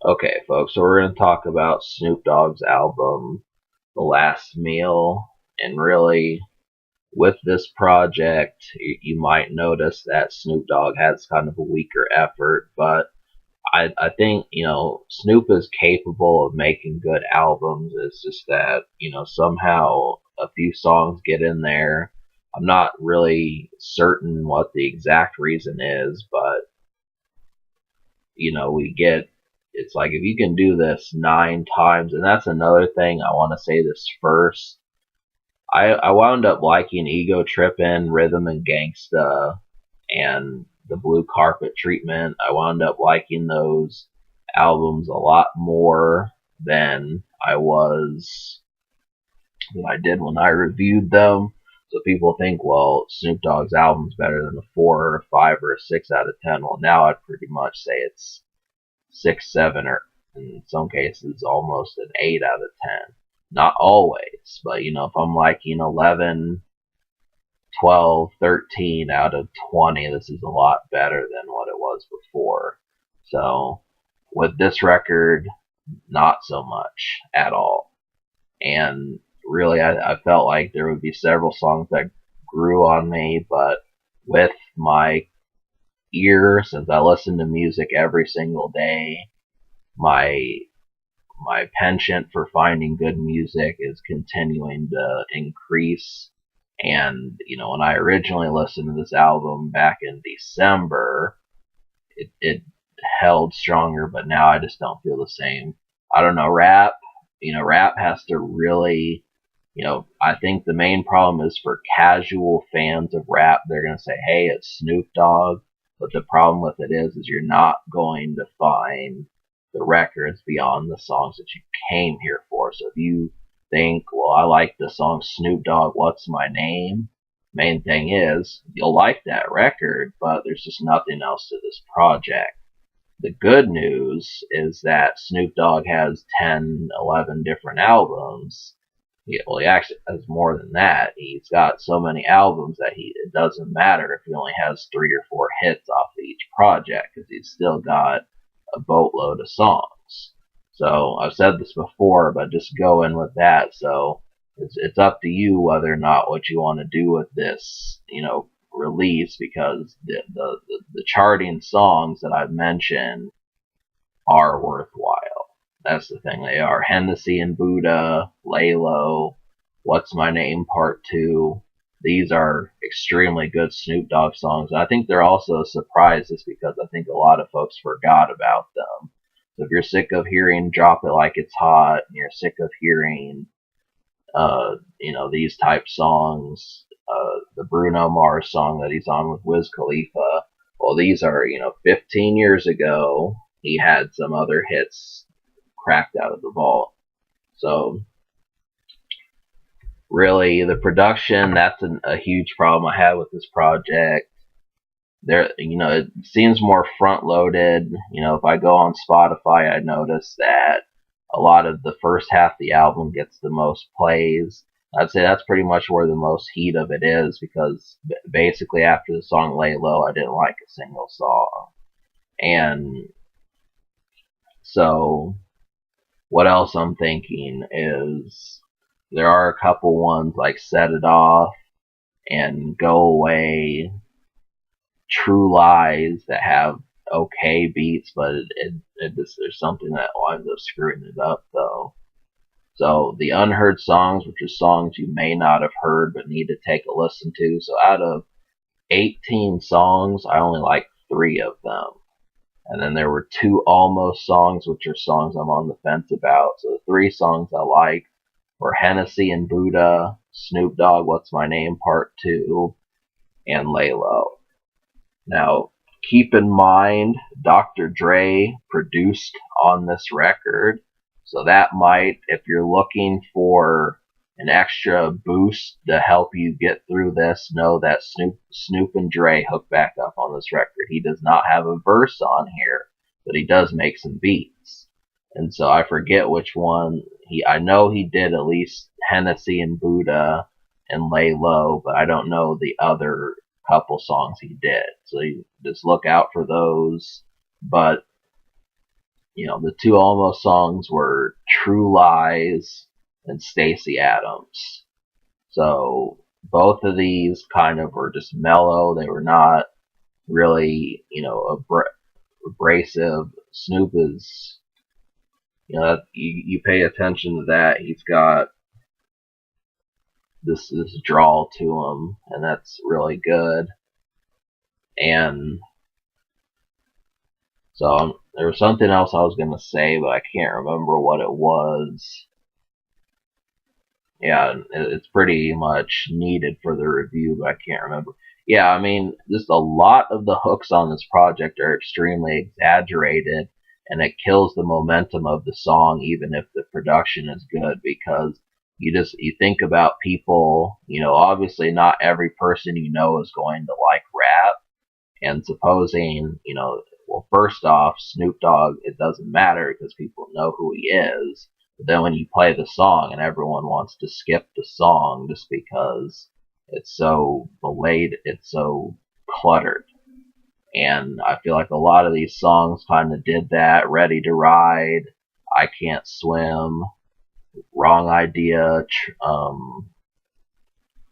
Okay, folks, so we're going to talk about Snoop Dogg's album, The Last Meal. And really, with this project, you might notice that Snoop Dogg has kind of a weaker effort, but I think, Snoop is capable of making good albums. It's just that, somehow a few songs get in there. I'm not really certain what the exact reason is, but we get it's like if you can do this 9 times, and that's another thing I want to say this first. I wound up liking Ego Trippin', Rhythm and Gangsta, and the Blue Carpet Treatment. I wound up liking those albums a lot more than I did when I reviewed them. So people think, well, Snoop Dogg's album's better than a 4 or a 5 or a 6 out of 10. Well, now I'd pretty much say it's 6, 7, or in some cases almost an 8 out of 10. Not always, but if I'm liking 11, 12, 13 out of 20, this is a lot better than what it was before. So with this record, not so much at all. And really, I felt like there would be several songs that grew on me, but with my ear, since I listen to music every single day, my my penchant for finding good music is continuing to increase. And when I originally listened to this album back in December, it held stronger, but now I just don't feel the same. I don't know, rap has to really, I think the main problem is for casual fans of rap. They're going to say, hey, it's Snoop Dogg. But the problem with it is you're not going to find the records beyond the songs that you came here for. So if you think, well, I like the song Snoop Dogg, What's My Name? Main thing is, you'll like that record, but there's just nothing else to this project. The good news is that Snoop Dogg has 10, 11 different albums. He actually has more than that. He's got so many albums that it doesn't matter if he only has 3 or 4 hits off of each project because he's still got a boatload of songs. So I've said this before, but just go in with that. So it's up to you whether or not what you want to do with this, release, because the charting songs that I've mentioned are worthwhile. That's the thing. They are Hennessy and Buddha, Laylo, What's My Name Part 2. These are extremely good Snoop Dogg songs. I think they're also a surprise just because I think a lot of folks forgot about them. So if you're sick of hearing Drop It Like It's Hot, and you're sick of hearing, these type songs, the Bruno Mars song that he's on with Wiz Khalifa, well, these are, 15 years ago, he had some other hits cracked out of the vault. So really, the production, that's a huge problem I have with this project. It seems more front loaded. If I go on Spotify, I notice that a lot of the first half of the album gets the most plays. I'd say that's pretty much where the most heat of it is, because basically after the song Lay Low, I didn't like a single song. And so what else I'm thinking is there are a couple ones like Set It Off and Go Away, True Lies, that have okay beats, but it just, there's something that winds up screwing it up though. So the Unheard Songs, which are songs you may not have heard but need to take a listen to. So out of 18 songs, I only like 3 of them. And then there were 2 almost songs, which are songs I'm on the fence about. So the 3 songs I like were Hennessy and Buddha, Snoop Dogg, What's My Name Part 2, and Lay Low. Now, keep in mind, Dr. Dre produced on this record, so that might, if you're looking for an extra boost to help you get through this, know that Snoop and Dre hook back up on this record. He does not have a verse on here, but he does make some beats. And so I forget which one I know he did at least Hennessy and Buddha and Lay Low, but I don't know the other couple songs he did. So you just look out for those. But the two Almost songs were True Lies and Stacey Adams. So both of these kind of were just mellow. They were not really, abrasive. Snoop is, you pay attention to that. He's got this drawl to him, and that's really good. And so there was something else I was gonna say, but I can't remember what it was. Yeah, it's pretty much needed for the review, but I can't remember. Yeah, I mean, just a lot of the hooks on this project are extremely exaggerated, and it kills the momentum of the song, even if the production is good, because you think about people, obviously not every person is going to like rap, and supposing, well, first off, Snoop Dogg, it doesn't matter because people know who he is. But then when you play the song and everyone wants to skip the song just because it's so belated, it's so cluttered. And I feel like a lot of these songs kind of did that. Ready to Ride, I Can't Swim, Wrong Idea.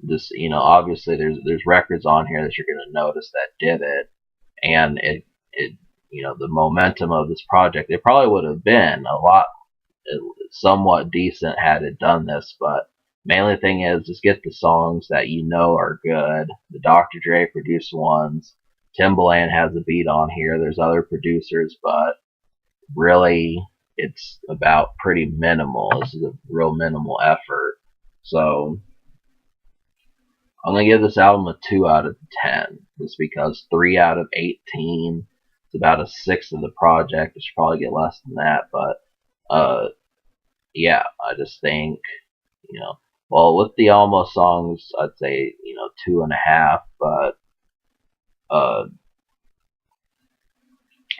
This, obviously there's records on here that you're going to notice that did it. And it the momentum of this project, it probably would have been a lot somewhat decent had it done this, but mainly thing is just get the songs that are good. The Dr. Dre produced ones. Timbaland has a beat on here. There's other producers, but really it's about pretty minimal. This is a real minimal effort. So I'm gonna give this album a 2 out of 10, just because 3 out of 18. It's about a sixth of the project. It should probably get less than that, but yeah, I just think, well, with the Almost songs, I'd say 2.5. But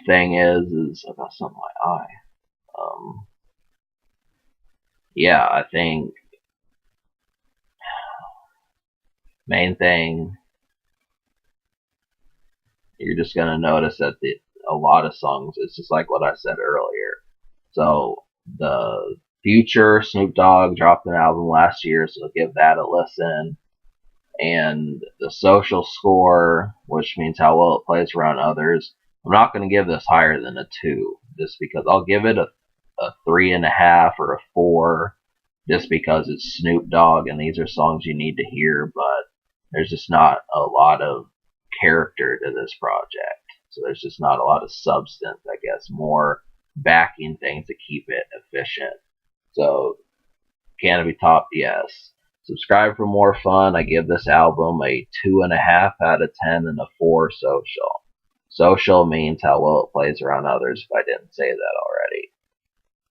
thing is I got something in my eye. Yeah, I think main thing, you're just gonna notice that a lot of songs, it's just like what I said earlier. So the Future Snoop Dogg dropped an album last year, so give that a listen. And the Social Score, which means how well it plays around others, I'm not going to give this higher than a 2, just because I'll give it a 3.5 or a 4, just because it's Snoop Dogg and these are songs you need to hear, but there's just not a lot of character to this project. So there's just not a lot of substance, I guess, more backing things to keep it efficient. So, can it be topped? Yes. Subscribe for more fun. I give this album a 2.5 out of 10 and a 4 social. Social means how well it plays around others, if I didn't say that already.